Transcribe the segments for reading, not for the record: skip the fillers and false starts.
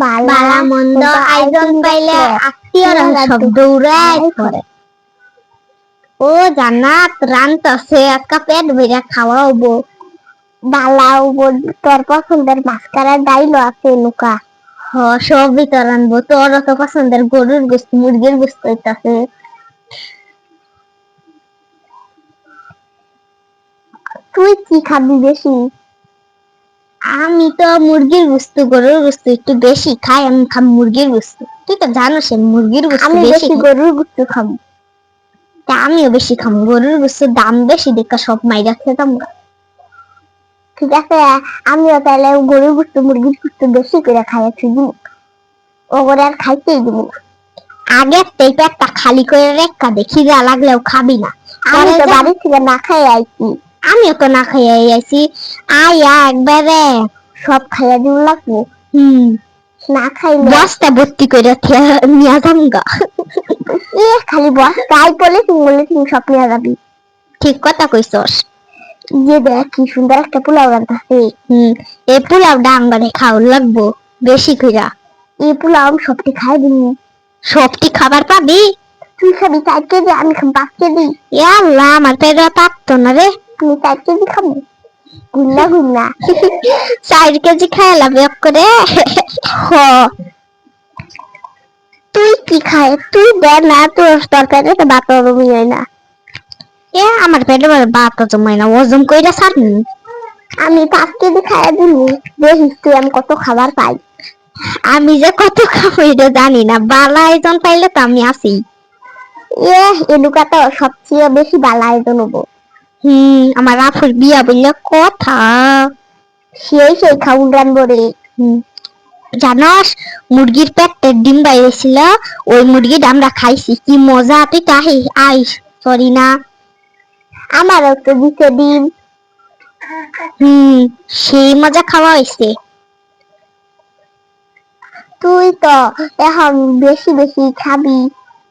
বালা মন্দ আয়োজন পাইলে আত্মীয়রা সব দৌড়ায় করে। ও জান্নাত রানতাছে একা পেট ভরে খাওয়াবো। বালাও তোর পছন্দের মাস্কারা ডাইলো আছে লুকা। হ সবই তো রানবো, তোর তো পছন্দের গরুর গোস্ত মুরগির গোস্ত হইতাছে। তুই কি খাবি বেশি? আমি তো মুরগির গোস্ত গরুর গোস্ত একটু বেশি খাই, আমি খাম মুরগির গোস্ত। তুই তো জানোস মুরগির গোস্ত আমি বেশি গরুর গোস্ত খাবো। তা আমিও বেশি খাম, গরুর গোস্তের দাম বেশি দেখা সব মাইরা খেতাম। ঠিক আছে, আমিও তাহলে গরুর গোস্ত মুরগির গোস্ত বেশি করে খাইয়াছি দিব, ওগুলো আর খাইতেই দিব না। আগে এই পেটটা খালি করে রেখা দেখি যা লাগলেও খাবি না। আমি তো বাড়ি থেকে না খাই আইছি। আমিও তো না খাই আইছি। আয়া একবারে সব খাইয়া দিব লাগবো। না খাইলে বস্তা ভর্তি করে নিয়ে যামগা। এ খালি বস্তাই পলিথিন সব নিয়ে যাবি। ঠিক কথা কইছস। যে দেখ কি সুন্দর একটা পোলাও রান্তাছে। এই পোলাওটা আমারে খাওয়া লাগবো বেশি কইরা। এই পোলাও সবটি খাই দিবি। সবটি খাবার পাবি? তুই খাবি 4 কেজি, আমি খাবো 5 কেজি। এ আল্লাহ, আমার পেটে পারতো না রে। তুমি 4 কেজি খাবো? গুন্না 4 কেজি খাই লাগবে করে। হ তুই কি খায়? তুই দে না, তোর তরকারি তো ভাত জমাই না। এ আমার পেটে ভাত জমাই না, ওজন কইরা ছাড়নি। আমি 5 কেজি খাইয়া দিবি, দেখিস তুই আমি কত খাবার পাই। আমি যে কত খাবো এটা জানি না, বালা আয়োজন পাইলে তো আমি আছি। এলুকা তো সবচেয়ে বেশি বালা আয়োজন হবো। আমার আফুর বিয়া বললে কথা, সেই খাউন রানবো রে। জানস মুরগির পেটের ডিম বাইরেছিল, ওই মুরগিটা আমরা খাইছি, কি মজা। তুই তো আইস সরি না, আমারও তো দিতে ডিম। সেই মজা খাওয়া হয়েছে। তুই তো এখন বেশি বেশি খাবি।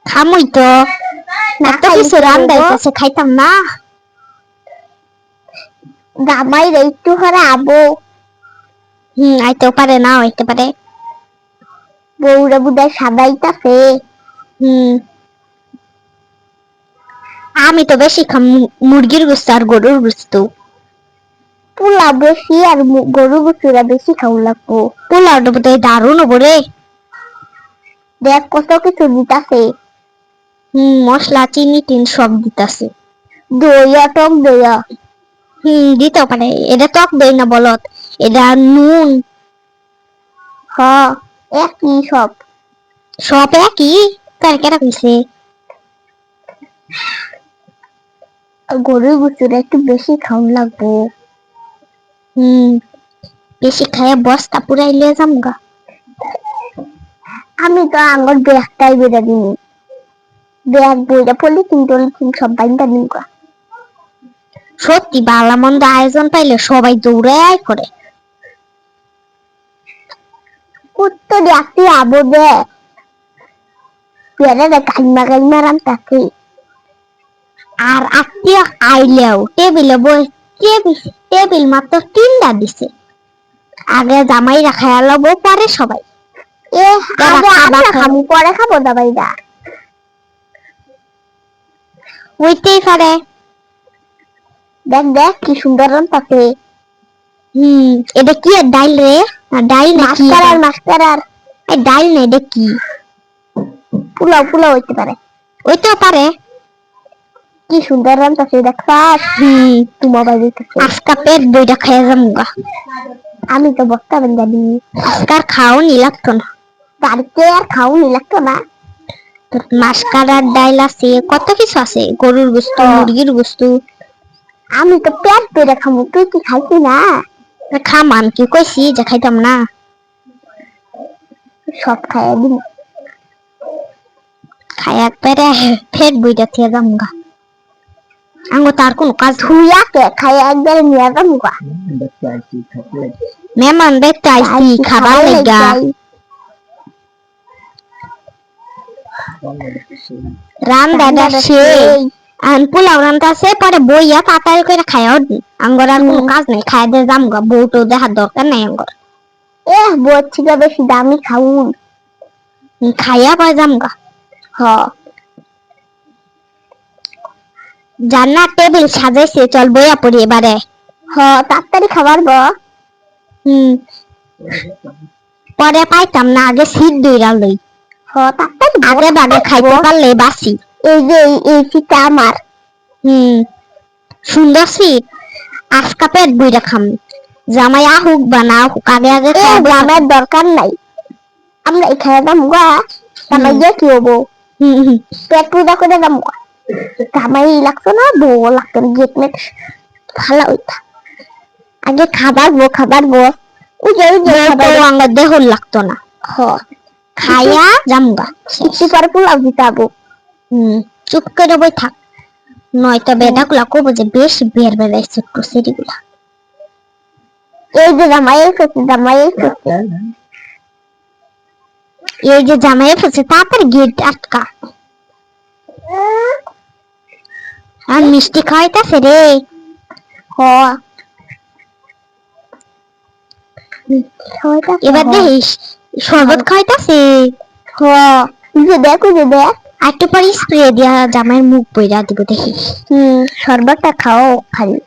খামই তো, এত কিছু রান্দাইতেছে খাইতাম না। জামাই রে একটু হরে আবো। আইতেও পারে না হইতে পারে। বউরা বুদায় সাদাইতাছে। আমি তো বেশি খাম মুরগির গোস্ত আর গরুর গোস্ত। পোলাও বেশি আর গরুর গোস্তটা বেশি খাওয়া লাগবো। পোলাওটা বোধ হয় দারুণ হবো রে। দেখ কত কিছু দিতাছে। মশলা চিনি টিন সব দিতাছে। দইয়া টক দইয়া। দিতেও পারে, এটা টক দই না বলত, এটা নুন। হ একই সব, সব একই। কার কেরা কইছে? গরুর গোস্তটা একটু বেশি খাওয়া লাগবো। বেশি খাইয়া বস্তা পুরাই লিয়ে যামগা। আমি তো আঙ্গুর ব্যাগটাই বেড়া দিনি, ব্যাগ বইটা পলিথিন সব বাইন্দা নিমগা। সত্যি বালা মন্দ আয়োজন পাইলে সবাই দৌড়ায় করে। উত্তর রাত্রি আবো দে গাইমা রান্তাছে। আর আত্মীয় আইলেও টেবিলে বই, টেবিল মাত্র 3টা দিছে। আগে জামাই রাখায় লবো, পরে সবাই। খাবো পরে খাবো দাবাইরা হইতেই পারে। দেখ দেখ কি সুন্দর রান্তাছে। এটা কি ডাইল রে? ডাইল না মাস্কারার এই ডাইল না, এটা কি? পোলাও হইতে পারে। হইতেও পারে। কি সুন্দর রান্তাছে দেখছাস? তোমার বাড়িতে আজকা পেট বইটা খাইয়া যামগা। আমি তো বস্তা বান্ধা দিই, আজকার খাওনি লাগতো না। বাড়িতে আর খাওনি লাগতো না। মাস্কারার ডাইল আছে, কত কিছু আছে, গরুর গোস্ত মুরগির গোস্ত। আমি তো পেট পেরে খামু, তুই কি খাইছি না? খামান কি কইছি যে খাইতাম না? সব খাইয়া দিন, খাইয়া পেরে পেট বইটা থেকে যামগা। আঙ্গো তার কোন কাজ হুইয়া কে খাইয়া একবার নিয়ে যামগা। মেহমান দেখতে আইছি খাবার লাগা। রান্দাটা সেই আন পোলাও রান্তাছে, পরে বইয়া তাড়াতাড়ি করে খাইয়া আঙ্গর আর কোনো কাজ নাই, খাইয়া দিয়ে যামগা। বউটো দেখার দরকার নাই আঙ্গর। বলছি না বেশি দামি খাউন খাইয়া পাই যাম গা। হ জান্নার টেবিল সাজাইছে, চল বইয়া পড়ি এবারে। তাড়াতাড়ি খাবার গো। পরে পাইতাম না, আগে সিট দুইরা লই। তাড়াতাড়ি আগে বাগে খাইতে পারলে বাসি। এই যে এই সিটটা আমার। সুন্দর সিট, আজকা পেট বইরা খাম। জামাই আহুক বা না আহুক, আগে আগে জামাইয়ের দরকার নাই, আমরা এখানে দাম গা। জামাই দিয়ে কি হবো, পেট পূজা করে দাম গা। জামাই লাগতো না, বউ লাগতো না, গেট মেট ভালো হইতা। আগে খাবার গো ওই যে আমার দেহ লাগতো না। খাইয়া জামগা, একটু পরে পোলাও দিতাবো। চুপ করে বই থাক, নয়তো বেটা গুলা কবো যে বেশি বের বেড়াইছে একটু সেরিগুলা। এই যে জামাই এসেছে এই যে জামাই এসেছে, তাড়াতাড়ি গেট আটকা। আর মিষ্টি খাওয়াইতাছে রে। এবার দেখিস শরবত খাওয়াইতাছে। দেখ একটু পরে স্প্রে দিয়া জামাইয়ের মুখ বইরা দিব দেখিস। শরবতটা খাও খালি।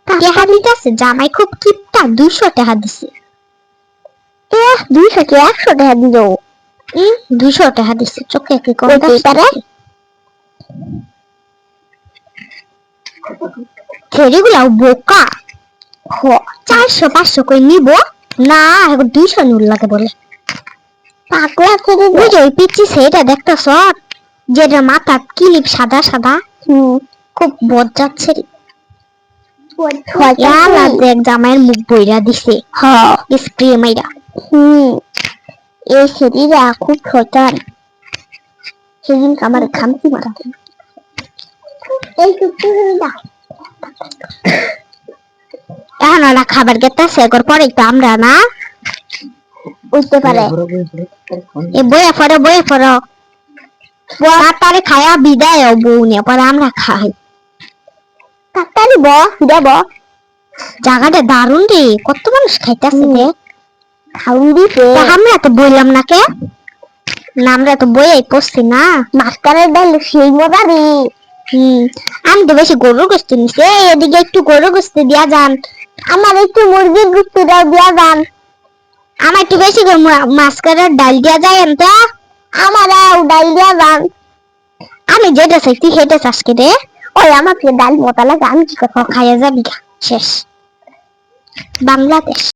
টাকা দিতেছে জামাই, খুব কিপটা, 200 টাকা দিছে। 200 কি 100 টাকা দিল? 200 টাকা দিছে, চোখে কি কম পারে? ছেলেগুলাও বোকা। 400-500 করে নিব না, 200 নুল লাগে বলে। পাগলা ছেলে। ওই যে পিচ্ছি সেটা দেখতেছ, যেটা মাথা ক্লিপ সাদা সাদা, খুব বজ্জাত ছেলে। দেখ জামাইয়ের মুখ বইরা দিছে স্প্রে মাইরা। এই ছেলেরা খুব শয়তান, সেদিন আমার খামচি মারা। এই এখন ওরা খাবার গেতেছে, এরপর পরে তো আমরা না বুঝতে পারে। বইয়ে পড়ো তাড়াতাড়ি খায়া বিদায় বউ নিয়ে, পরে আমরা খাই। তাড়াতাড়ি দেব। জায়গাটা দারুন রে, কত মানুষ খাইতেছে রে। খাউন দিছে। আমরা তো বললাম না কে, না আমরা তো বইয়ে পড়ছি না। মাস্টারের ডাল সেই মজা রে। আমি তো বেশি গরুর গোস্ত নিছি। এদিকে একটু গরুর গোস্ত দিয়া যান, আমার একটু মুরগির গোস্ত দিয়া যান। আমার একটু বেশি মাস্কারের ডাল দিয়া যায় তো, আমার ডাল দিয়া যান। আমি যেটা চাইছি সেটা চাষ রে। ওই আমার ডাল মোটা লাগে, আমি কি কথা খাইয়া যাবি, শেষ বাংলাদেশ।